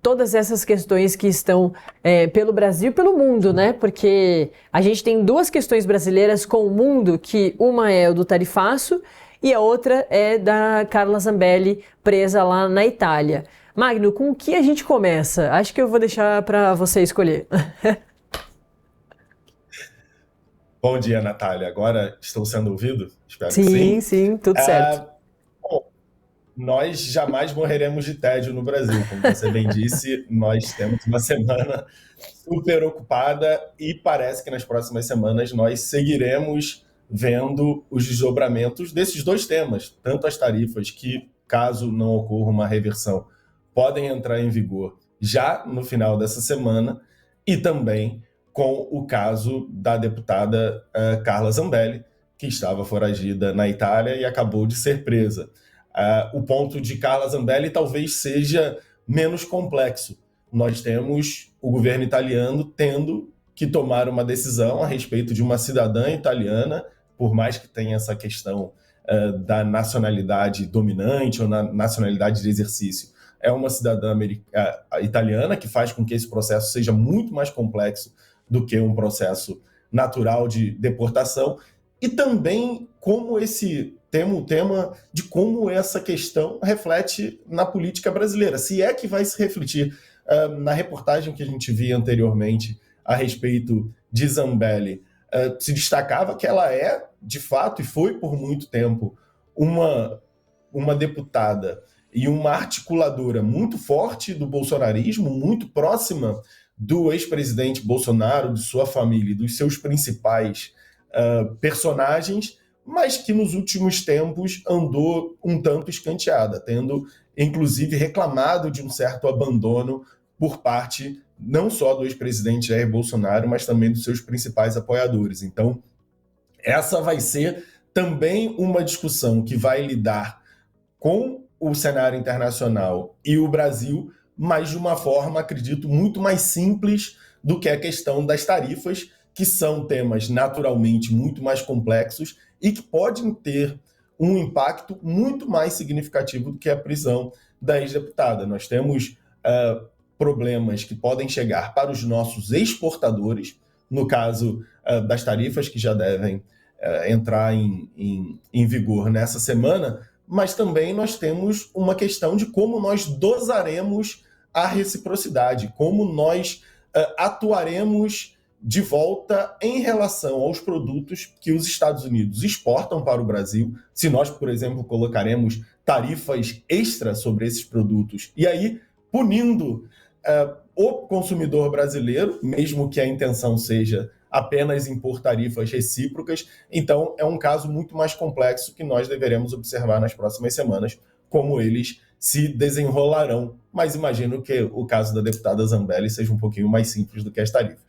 todas essas questões que estão pelo Brasil e pelo mundo, né? Porque a gente tem duas questões brasileiras com o mundo, que uma é o do tarifaço e a outra é da Carla Zambelli presa lá na Itália. Magno, com o que a gente começa? Acho que eu vou deixar para você escolher. Bom dia, Natália. Agora estou sendo ouvido? Espero que Sim, sim. sim, tudo certo. Bom, nós jamais morreremos de tédio no Brasil. Como você bem disse, nós temos uma semana super ocupada e parece que nas próximas semanas nós seguiremos vendo os desdobramentos desses dois temas, tanto as tarifas que, caso não ocorra uma reversão, podem entrar em vigor já no final dessa semana, e também com o caso da deputada Carla Zambelli, que estava foragida na Itália e acabou de ser presa. O ponto de Carla Zambelli talvez seja menos complexo. Nós temos o governo italiano tendo que tomar uma decisão a respeito de uma cidadã italiana, por mais que tenha essa questão da nacionalidade dominante ou na nacionalidade de exercício. É uma cidadã italiana, que faz com que esse processo seja muito mais complexo do que um processo natural de deportação, e também como esse tema de como essa questão reflete na política brasileira, se é que vai se refletir. Na reportagem que a gente via anteriormente a respeito de Zambelli, se destacava que ela é, de fato, e foi por muito tempo, uma deputada e uma articuladora muito forte do bolsonarismo, muito próxima do ex-presidente Bolsonaro, de sua família e dos seus principais personagens, mas que nos últimos tempos andou um tanto escanteada, tendo inclusive reclamado de um certo abandono por parte não só do ex-presidente Jair Bolsonaro, mas também dos seus principais apoiadores. Então, essa vai ser também uma discussão que vai lidar com o cenário internacional e o Brasil, mas de uma forma, acredito, muito mais simples do que a questão das tarifas, que são temas naturalmente muito mais complexos e que podem ter um impacto muito mais significativo do que a prisão da ex-deputada. Nós temos problemas que podem chegar para os nossos exportadores, no caso das tarifas que já devem entrar em vigor nessa semana, mas também nós temos uma questão de como nós dosaremos a reciprocidade, como nós atuaremos de volta em relação aos produtos que os Estados Unidos exportam para o Brasil, se nós, por exemplo, colocaremos tarifas extra sobre esses produtos, e aí punindo o consumidor brasileiro, mesmo que a intenção seja apenas impor tarifas recíprocas. Então, é um caso muito mais complexo que nós deveremos observar nas próximas semanas, como eles se desenrolarão. Mas imagino que o caso da deputada Zambelli seja um pouquinho mais simples do que as tarifas.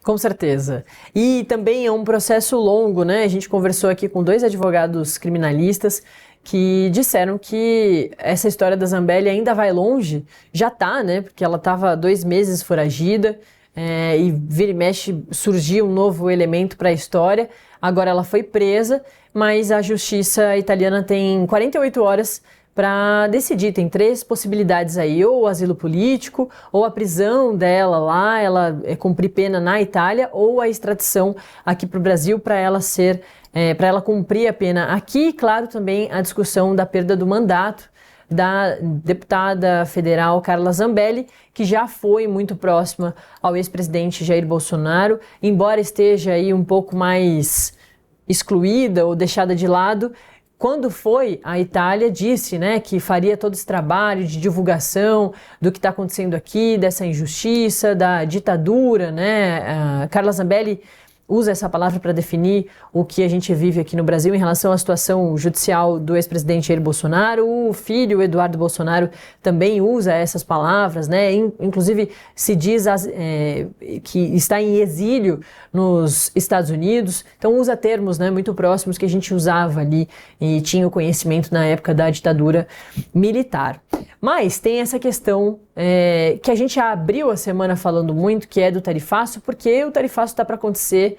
Com certeza. E também é um processo longo, né? A gente conversou aqui com 2 advogados criminalistas que disseram que essa história da Zambelli ainda vai longe. Já tá, né? Porque ela estava 2 meses foragida e vira e mexe surgia um novo elemento para a história. Agora ela foi presa, mas a justiça italiana tem 48 horas para decidir. Tem 3 possibilidades aí, ou o asilo político, ou a prisão dela lá, ela cumprir pena na Itália, ou a extradição aqui para o Brasil para ela para ela cumprir a pena aqui. E, claro, também a discussão da perda do mandato da deputada federal Carla Zambelli, que já foi muito próxima ao ex-presidente Jair Bolsonaro, embora esteja aí um pouco mais excluída ou deixada de lado. Quando foi à Itália, disse, né, que faria todo esse trabalho de divulgação do que está acontecendo aqui, dessa injustiça, da ditadura, né? A Carla Zambelli usa essa palavra para definir o que a gente vive aqui no Brasil em relação à situação judicial do ex-presidente Jair Bolsonaro. O filho, Eduardo Bolsonaro, também usa essas palavras, né? Inclusive se diz que está em exílio nos Estados Unidos, então usa termos, né, muito próximos que a gente usava ali e tinha o conhecimento na época da ditadura militar. Mas tem essa questão que a gente abriu a semana falando muito, que é do tarifaço, porque o tarifaço está para acontecer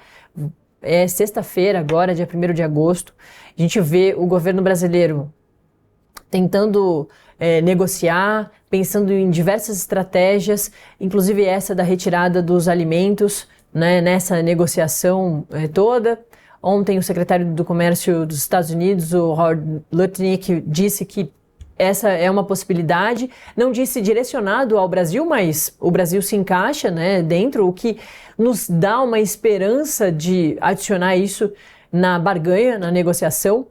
sexta-feira agora, dia 1º de agosto. A gente vê o governo brasileiro tentando negociar, pensando em diversas estratégias, inclusive essa da retirada dos alimentos, né, nessa negociação toda. Ontem o secretário do Comércio dos Estados Unidos, o Howard Lutnick, disse que essa é uma possibilidade, não disse direcionado ao Brasil, mas o Brasil se encaixa, né, dentro, o que nos dá uma esperança de adicionar isso na barganha, na negociação.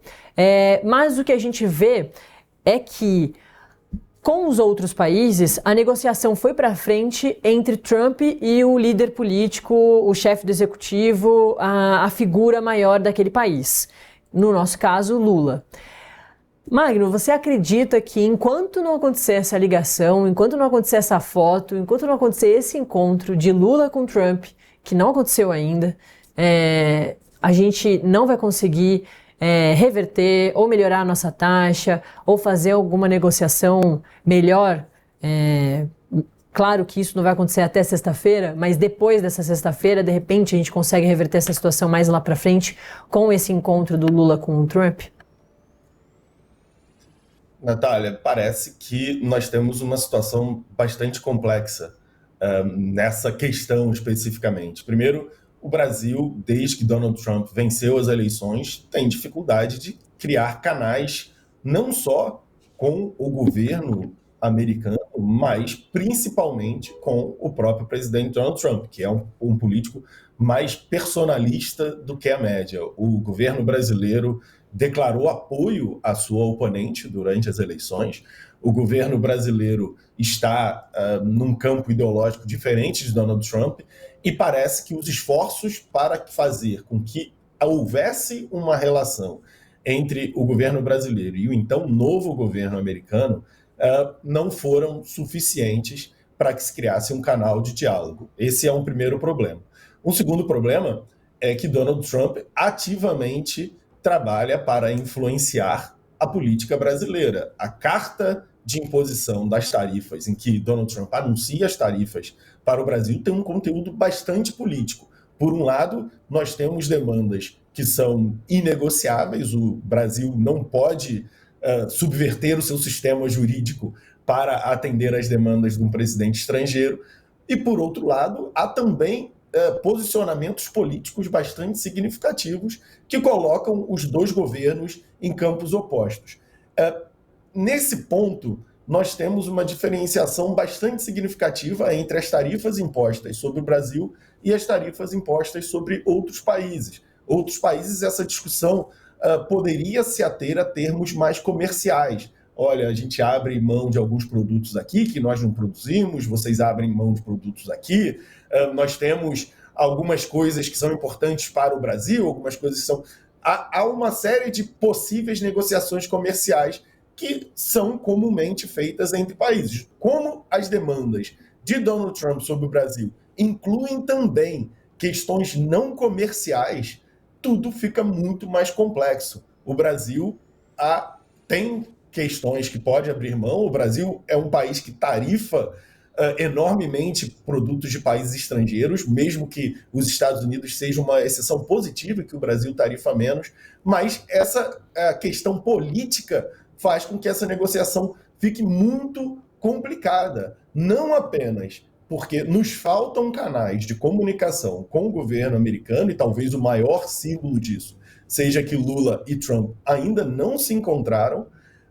Mas o que a gente vê é que com os outros países, a negociação foi para frente entre Trump e o líder político, o chefe do executivo, a figura maior daquele país. No nosso caso, Lula. Magno, você acredita que enquanto não acontecer essa ligação, enquanto não acontecer essa foto, enquanto não acontecer esse encontro de Lula com Trump, que não aconteceu ainda, a gente não vai conseguir reverter ou melhorar a nossa taxa ou fazer alguma negociação melhor? Claro que isso não vai acontecer até sexta-feira, mas depois dessa sexta-feira, de repente, a gente consegue reverter essa situação mais lá para frente com esse encontro do Lula com o Trump? Natália, parece que nós temos uma situação bastante complexa nessa questão especificamente. Primeiro, o Brasil, desde que Donald Trump venceu as eleições, tem dificuldade de criar canais não só com o governo americano, mas principalmente com o próprio presidente Donald Trump, que é um político mais personalista do que a média. O governo brasileiro declarou apoio à sua oponente durante as eleições. O governo brasileiro está num campo ideológico diferente de Donald Trump e parece que os esforços para fazer com que houvesse uma relação entre o governo brasileiro e o então novo governo americano não foram suficientes para que se criasse um canal de diálogo. Esse é um primeiro problema. Um segundo problema é que Donald Trump ativamente trabalha para influenciar a política brasileira. A carta de imposição das tarifas, em que Donald Trump anuncia as tarifas para o Brasil, tem um conteúdo bastante político. Por um lado, nós temos demandas que são inegociáveis, o Brasil não pode subverter o seu sistema jurídico para atender às demandas de um presidente estrangeiro, e por outro lado, há também posicionamentos políticos bastante significativos que colocam os dois governos em campos opostos. Nesse ponto, nós temos uma diferenciação bastante significativa entre as tarifas impostas sobre o Brasil e as tarifas impostas sobre outros países. Outros países, essa discussão poderia se ater a termos mais comerciais. Olha, a gente abre mão de alguns produtos aqui que nós não produzimos, vocês abrem mão de produtos aqui, nós temos algumas coisas que são importantes para o Brasil, algumas coisas que são... Há uma série de possíveis negociações comerciais que são comumente feitas entre países. Como as demandas de Donald Trump sobre o Brasil incluem também questões não comerciais, tudo fica muito mais complexo. O Brasil tem questões que pode abrir mão. O Brasil é um país que tarifa enormemente produtos de países estrangeiros, mesmo que os Estados Unidos sejam uma exceção positiva e que o Brasil tarifa menos, mas essa questão política faz com que essa negociação fique muito complicada, não apenas porque nos faltam canais de comunicação com o governo americano, e talvez o maior símbolo disso seja que Lula e Trump ainda não se encontraram,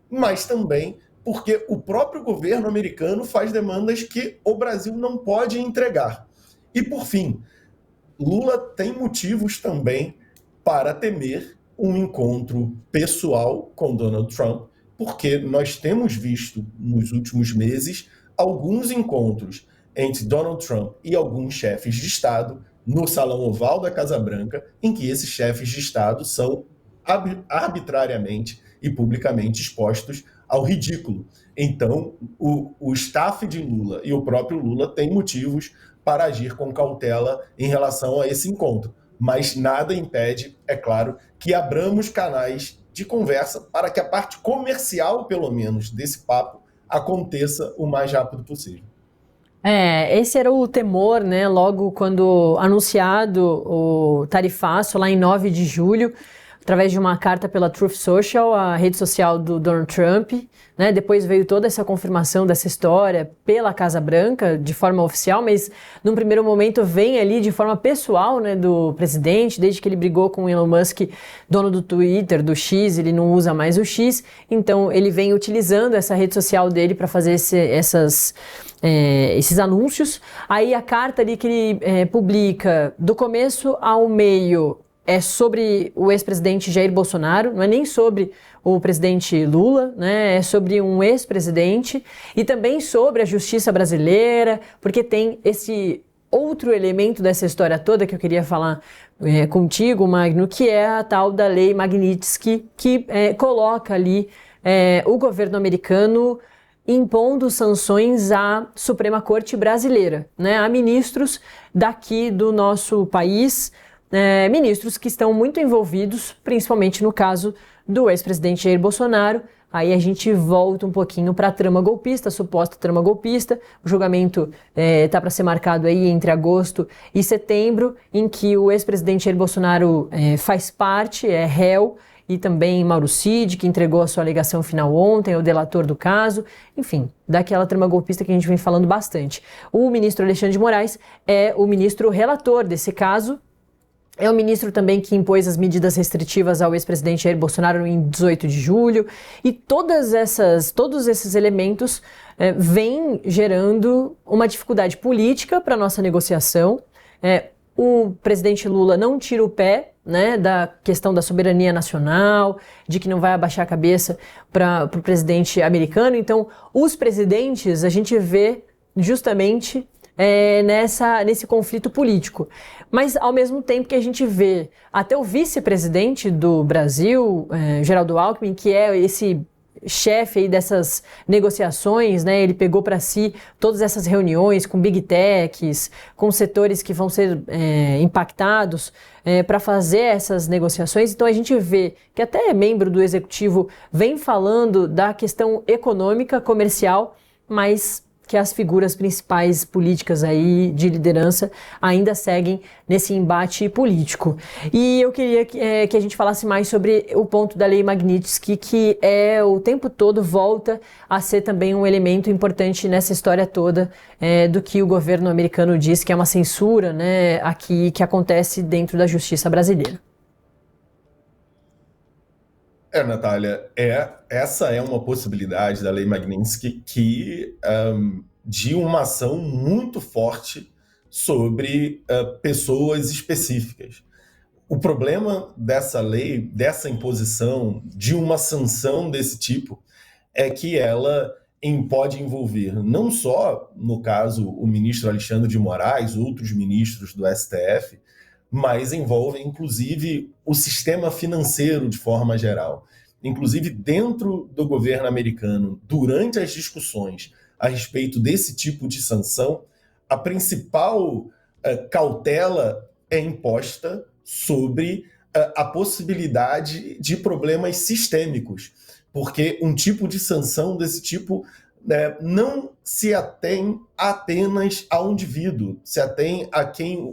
mas também porque o próprio governo americano faz demandas que o Brasil não pode entregar. E, por fim, Lula tem motivos também para temer um encontro pessoal com Donald Trump, porque nós temos visto nos últimos meses alguns encontros entre Donald Trump e alguns chefes de Estado no Salão Oval da Casa Branca, em que esses chefes de Estado são arbitrariamente e publicamente expostos ao ridículo. Então, o staff de Lula e o próprio Lula têm motivos para agir com cautela em relação a esse encontro. Mas nada impede, é claro, que abramos canais de conversa para que a parte comercial, pelo menos, desse papo aconteça o mais rápido possível. Esse era o temor, né? Logo quando anunciado o tarifaço, lá em 9 de julho, através de uma carta pela Truth Social, a rede social do Donald Trump, né? Depois veio toda essa confirmação dessa história pela Casa Branca, de forma oficial, mas num primeiro momento vem ali de forma pessoal, né, do presidente, desde que ele brigou com o Elon Musk, dono do Twitter, do X, ele não usa mais o X, então ele vem utilizando essa rede social dele para fazer esses anúncios. Aí a carta ali que ele publica, do começo ao meio, é sobre o ex-presidente Jair Bolsonaro, não é nem sobre o presidente Lula, né? É sobre um ex-presidente e também sobre a justiça brasileira, porque tem esse outro elemento dessa história toda que eu queria falar contigo, Magno, que é a tal da Lei Magnitsky, que coloca ali o governo americano impondo sanções à Suprema Corte brasileira, né? A ministros daqui do nosso país, ministros que estão muito envolvidos, principalmente no caso do ex-presidente Jair Bolsonaro. Aí a gente volta um pouquinho para a trama golpista, a suposta trama golpista. O julgamento está para ser marcado aí entre agosto e setembro, em que o ex-presidente Jair Bolsonaro faz parte, é réu, e também Mauro Cid, que entregou a sua alegação final ontem, é o delator do caso, enfim, daquela trama golpista que a gente vem falando bastante. O ministro Alexandre de Moraes é o ministro relator desse caso, é o ministro também que impôs as medidas restritivas ao ex-presidente Jair Bolsonaro em 18 de julho, e todos esses elementos vêm gerando uma dificuldade política para a nossa negociação. O presidente Lula não tira o pé, né, da questão da soberania nacional, de que não vai abaixar a cabeça para o presidente americano. Então, os presidentes a gente vê justamente nesse conflito político. Mas, ao mesmo tempo que a gente vê até o vice-presidente do Brasil, Geraldo Alckmin, que é esse chefe aí dessas negociações, né? Ele pegou para si todas essas reuniões com big techs, com setores que vão ser impactados para fazer essas negociações. Então a gente vê que até membro do executivo vem falando da questão econômica, comercial, mas que as figuras principais políticas aí de liderança ainda seguem nesse embate político. E eu queria que a gente falasse mais sobre o ponto da Lei Magnitsky, que o tempo todo volta a ser também um elemento importante nessa história toda do que o governo americano diz que é uma censura, né, aqui que acontece dentro da justiça brasileira. Natália, essa é uma possibilidade da Lei Magnitsky de uma ação muito forte sobre pessoas específicas. O problema dessa lei, dessa imposição, de uma sanção desse tipo, é que ela pode envolver não só, no caso, o ministro Alexandre de Moraes, outros ministros do STF, mas envolve, inclusive, o sistema financeiro de forma geral. Inclusive, dentro do governo americano, durante as discussões a respeito desse tipo de sanção, a principal cautela é imposta sobre a possibilidade de problemas sistêmicos, porque um tipo de sanção desse tipo não se atém apenas ao indivíduo, se atém a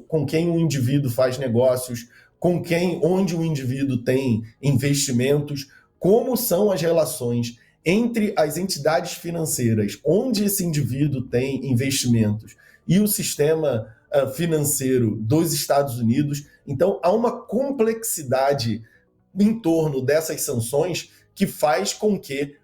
com quem o indivíduo faz negócios, onde o indivíduo tem investimentos, como são as relações entre as entidades financeiras, onde esse indivíduo tem investimentos, e o sistema financeiro dos Estados Unidos. Então, há uma complexidade em torno dessas sanções que faz com que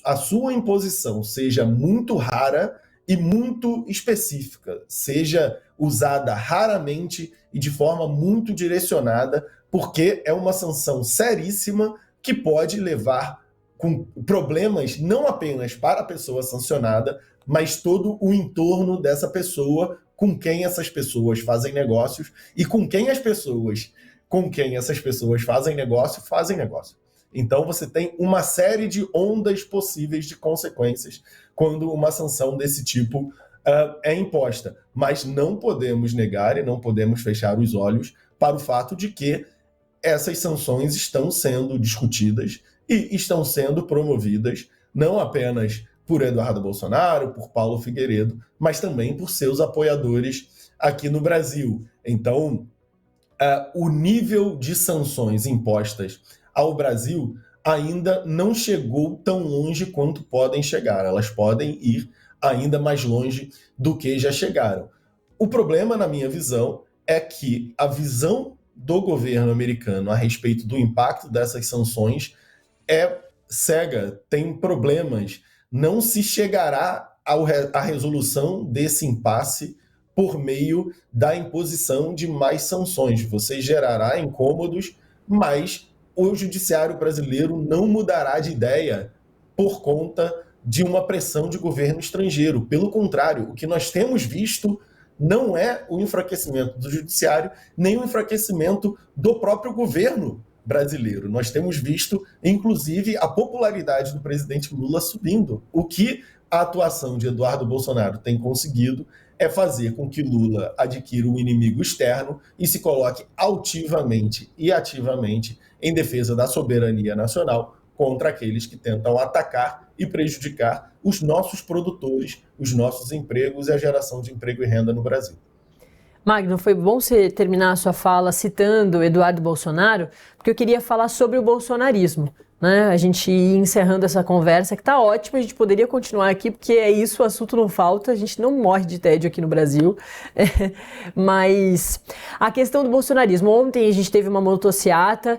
a sua imposição seja muito rara e muito específica, seja usada raramente e de forma muito direcionada, porque é uma sanção seríssima que pode levar com problemas não apenas para a pessoa sancionada, mas todo o entorno dessa pessoa, com quem essas pessoas fazem negócios e com quem essas pessoas fazem negócio. Então você tem uma série de ondas possíveis de consequências quando uma sanção desse tipo é imposta. Mas não podemos negar e não podemos fechar os olhos para o fato de que essas sanções estão sendo discutidas e estão sendo promovidas não apenas por Eduardo Bolsonaro, por Paulo Figueiredo, mas também por seus apoiadores aqui no Brasil. Então, o nível de sanções impostas ao Brasil ainda não chegou tão longe quanto podem chegar. Elas podem ir ainda mais longe do que já chegaram. O problema, na minha visão, é que a visão do governo americano a respeito do impacto dessas sanções é cega, tem problemas. Não se chegará à resolução desse impasse por meio da imposição de mais sanções. Você gerará incômodos, mas o judiciário brasileiro não mudará de ideia por conta de uma pressão de governo estrangeiro. Pelo contrário, o que nós temos visto não é o enfraquecimento do judiciário, nem o enfraquecimento do próprio governo brasileiro. Nós temos visto, inclusive, a popularidade do presidente Lula subindo. O que a atuação de Eduardo Bolsonaro tem conseguido é fazer com que Lula adquira um inimigo externo e se coloque altivamente e ativamente em defesa da soberania nacional contra aqueles que tentam atacar e prejudicar os nossos produtores, os nossos empregos e a geração de emprego e renda no Brasil. Magno, foi bom você terminar a sua fala citando Eduardo Bolsonaro, porque eu queria falar sobre o bolsonarismo, né? A gente ir encerrando essa conversa, que tá ótima, a gente poderia continuar aqui, porque é isso, o assunto não falta, a gente não morre de tédio aqui no Brasil. Mas a questão do bolsonarismo, ontem a gente teve uma motociata,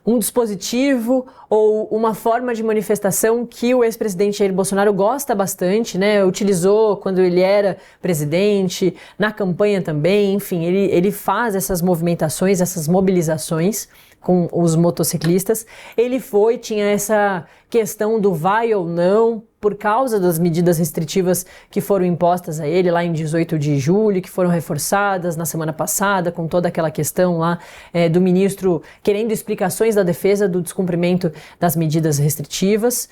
um dispositivo ou uma forma de manifestação que o ex-presidente Jair Bolsonaro gosta bastante, né? Utilizou quando ele era presidente, na campanha também, enfim, ele faz essas movimentações, essas mobilizações com os motociclistas. Ele tinha essa questão do vai ou não, por causa das medidas restritivas que foram impostas a ele lá em 18 de julho, que foram reforçadas na semana passada, com toda aquela questão lá do ministro querendo explicações da defesa do descumprimento das medidas restritivas.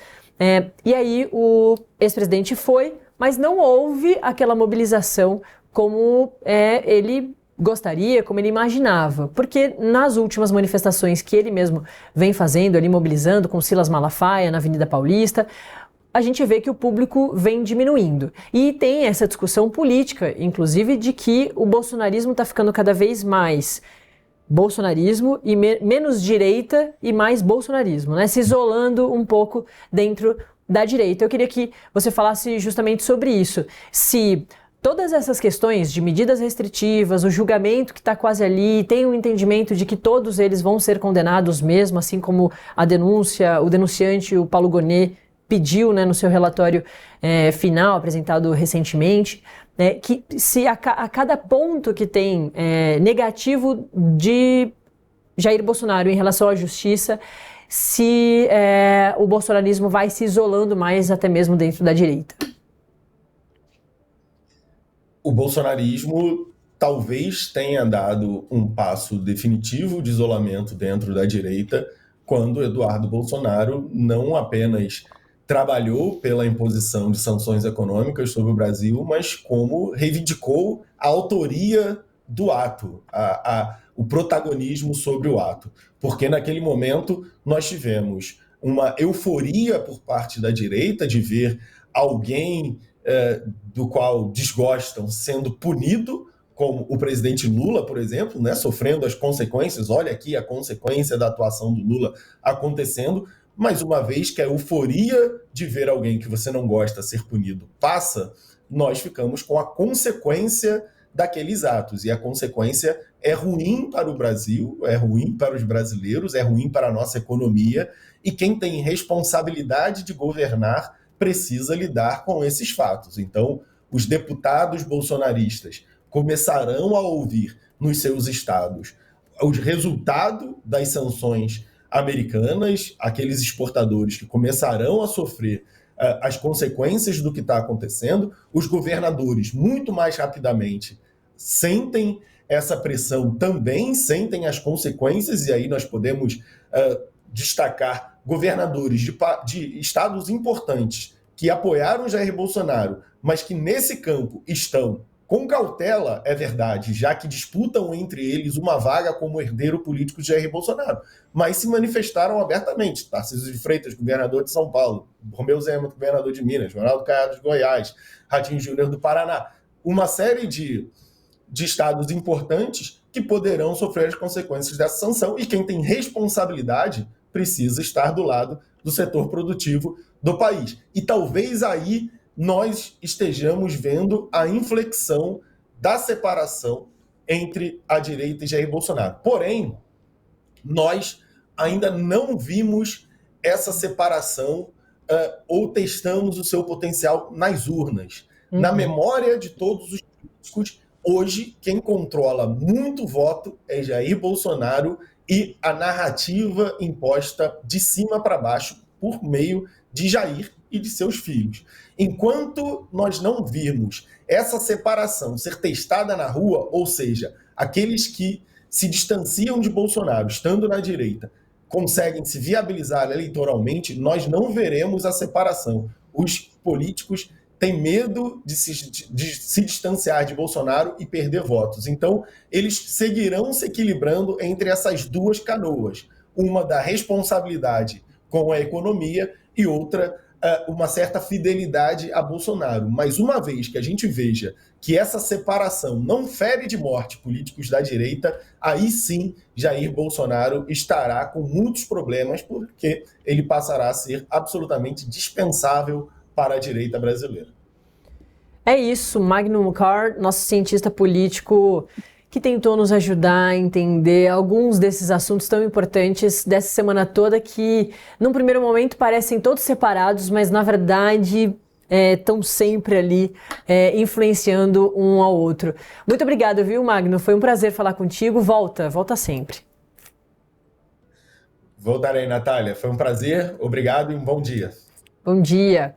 E aí o ex-presidente foi, mas não houve aquela mobilização como ele gostaria, como ele imaginava, porque nas últimas manifestações que ele mesmo vem fazendo, ali mobilizando com Silas Malafaia na Avenida Paulista, a gente vê que o público vem diminuindo. E tem essa discussão política, inclusive, de que o bolsonarismo está ficando cada vez mais bolsonarismo e menos direita e mais bolsonarismo, né? Se isolando um pouco dentro da direita. Eu queria que você falasse justamente sobre isso. Se todas essas questões de medidas restritivas, o julgamento que está quase ali, tem um entendimento de que todos eles vão ser condenados mesmo, assim como a denúncia, o denunciante, o Paulo Gonet, pediu, né, no seu relatório final, apresentado recentemente, que se a cada ponto que tem negativo de Jair Bolsonaro em relação à justiça, se o bolsonarismo vai se isolando mais até mesmo dentro da direita. O bolsonarismo talvez tenha dado um passo definitivo de isolamento dentro da direita quando Eduardo Bolsonaro não apenas trabalhou pela imposição de sanções econômicas sobre o Brasil, mas como reivindicou a autoria do ato, o protagonismo sobre o ato. Porque naquele momento nós tivemos uma euforia por parte da direita de ver alguém do qual desgostam sendo punido, como o presidente Lula, por exemplo, né, sofrendo as consequências. Olha aqui a consequência da atuação do Lula acontecendo, mas uma vez que a euforia de ver alguém que você não gosta ser punido passa, nós ficamos com a consequência daqueles atos, e a consequência é ruim para o Brasil, é ruim para os brasileiros, é ruim para a nossa economia, e quem tem responsabilidade de governar precisa lidar com esses fatos. Então, os deputados bolsonaristas começarão a ouvir nos seus estados o resultado das sanções americanas, aqueles exportadores que começarão a sofrer as consequências do que está acontecendo. Os governadores, muito mais rapidamente, sentem essa pressão também, sentem as consequências, e aí nós podemos destacar governadores de estados importantes que apoiaram Jair Bolsonaro, mas que nesse campo estão com cautela, é verdade, já que disputam entre eles uma vaga como herdeiro político de Jair Bolsonaro, mas se manifestaram abertamente. Tarcísio de Freitas, governador de São Paulo, Romeu Zema, governador de Minas, Ronaldo Caiado de Goiás, Ratinho Júnior do Paraná. Uma série de de estados importantes que poderão sofrer as consequências dessa sanção, e quem tem responsabilidade precisa estar do lado do setor produtivo do país. E talvez aí nós estejamos vendo a inflexão da separação entre a direita e Jair Bolsonaro. Porém, nós ainda não vimos essa separação ou testamos o seu potencial nas urnas. Na memória de todos os políticos, hoje quem controla muito voto é Jair Bolsonaro e a narrativa imposta de cima para baixo por meio de Jair e de seus filhos. Enquanto nós não virmos essa separação ser testada na rua, ou seja, aqueles que se distanciam de Bolsonaro, estando na direita, conseguem se viabilizar eleitoralmente, nós não veremos a separação. Os políticos têm medo de se distanciar de Bolsonaro e perder votos. Então, eles seguirão se equilibrando entre essas duas canoas. Uma da responsabilidade com a economia e outra uma certa fidelidade a Bolsonaro. Mas uma vez que a gente veja que essa separação não fere de morte políticos da direita, aí sim Jair Bolsonaro estará com muitos problemas, porque ele passará a ser absolutamente dispensável para a direita brasileira. É isso, Magno Mukar, nosso cientista político, que tentou nos ajudar a entender alguns desses assuntos tão importantes dessa semana toda, que num primeiro momento parecem todos separados, mas na verdade estão sempre ali influenciando um ao outro. Muito obrigado, viu, Magno? Foi um prazer falar contigo. Volta sempre. Voltarei, Natália. Foi um prazer, obrigado e um bom dia. Bom dia.